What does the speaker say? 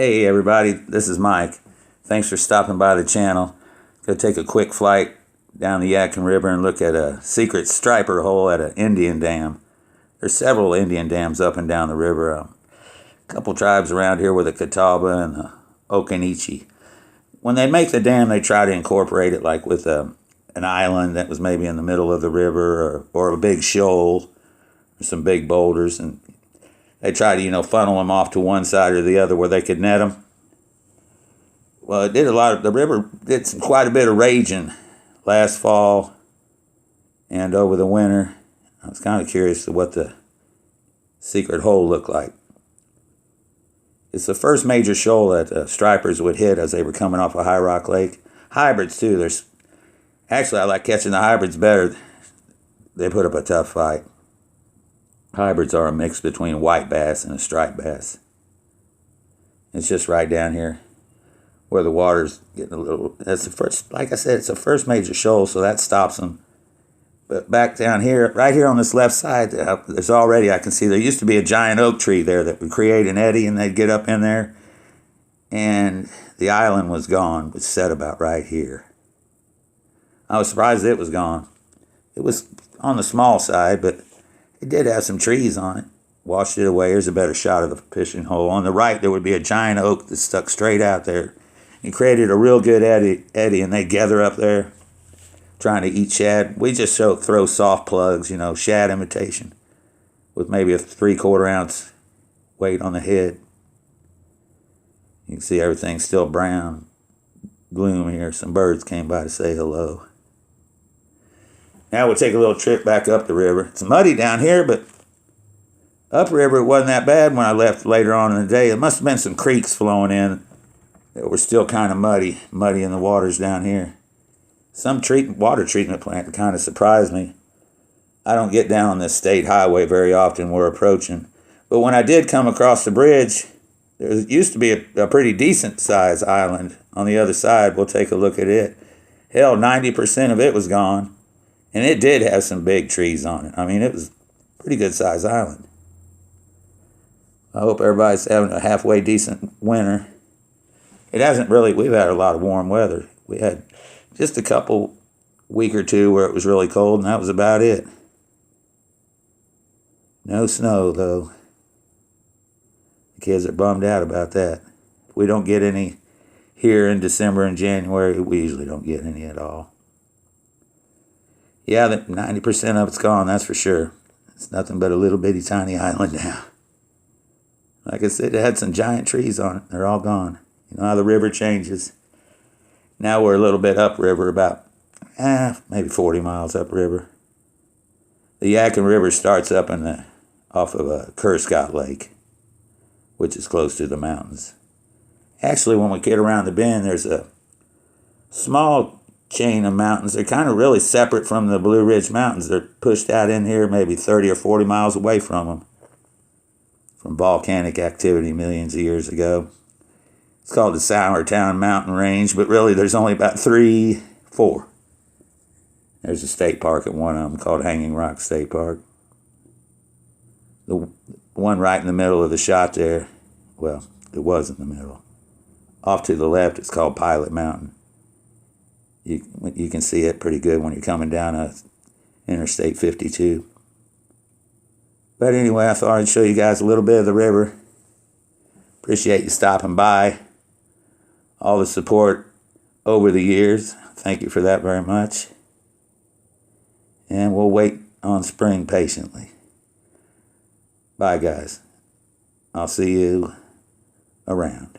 Hey everybody, this is Mike. Thanks for stopping by the channel. Gonna take a quick flight down the Yadkin River and look at a secret striper hole at an Indian dam. There's several Indian dams up and down the river. A couple tribes around here with the Catawba and the Occaneechi. When they make the dam, they try to incorporate it like with an island that was maybe in the middle of the river or a big shoal or some big boulders, and they try to, funnel them off to one side or the other where they could net them. Well, the river did quite a bit of raging last fall and over the winter. I was kind of curious to what the secret hole looked like. It's the first major shoal that stripers would hit as they were coming off a High Rock Lake. Hybrids too. Actually, I like catching the hybrids better. They put up a tough fight. Hybrids are a mix between white bass and a striped bass. It's just right down here where the water's getting a little. That's the first, like I said, it's the first major shoal, so that stops them. But back down here, right here on this left side, there's already, I can see there used to be a giant oak tree there that would create an eddy, and they'd get up in there, and the island was gone. It was set about right here. I was surprised it was gone. It was on the small side, but it did have some trees on it. Washed it away. Here's a better shot of the fishing hole. On the right, there would be a giant oak that stuck straight out there. It created a real good eddy, and they gather up there trying to eat shad. We just throw soft plugs, shad imitation, with maybe a 3/4 ounce weight on the head. You can see everything's still brown, gloom here. Some birds came by to say hello. Now we'll take a little trip back up the river. It's muddy down here, but upriver it wasn't that bad when I left later on in the day. It must have been some creeks flowing in that were still kind of muddy in the waters down here. Some water treatment plant kind of surprised me. I don't get down on this state highway very often. We're approaching. But when I did come across the bridge, there used to be a pretty decent sized island on the other side. We'll take a look at it. Hell, 90% of it was gone. And it did have some big trees on it. I mean, it was a pretty good sized island. I hope everybody's having a halfway decent winter. It hasn't really, we've had a lot of warm weather. We had just a couple week or two where it was really cold, and that was about it. No snow, though. The kids are bummed out about that. If we don't get any here in December and January, we usually don't get any at all. Yeah, 90% of it's gone, that's for sure. It's nothing but a little bitty tiny island now. Like I said, it had some giant trees on it. They're all gone. You know how the river changes. Now we're a little bit upriver, about maybe 40 miles upriver. The Yadkin River starts up off of Kerscott Lake, which is close to the mountains. Actually, when we get around the bend, there's a small chain of mountains. They're kind of really separate from the Blue Ridge Mountains. They're pushed out in here maybe 30 or 40 miles away from them, from volcanic activity millions of years ago. It's called the Sourtown Mountain Range, but really there's only about 4. There's a state park at one of them called Hanging Rock State Park. The one right in the middle of the shot there, well, it was in the middle. Off to the left, it's called Pilot Mountain. You can see it pretty good when you're coming down Interstate 52. But anyway, I thought I'd show you guys a little bit of the river. Appreciate you stopping by. All the support over the years. Thank you for that very much. And we'll wait on spring patiently. Bye, guys. I'll see you around.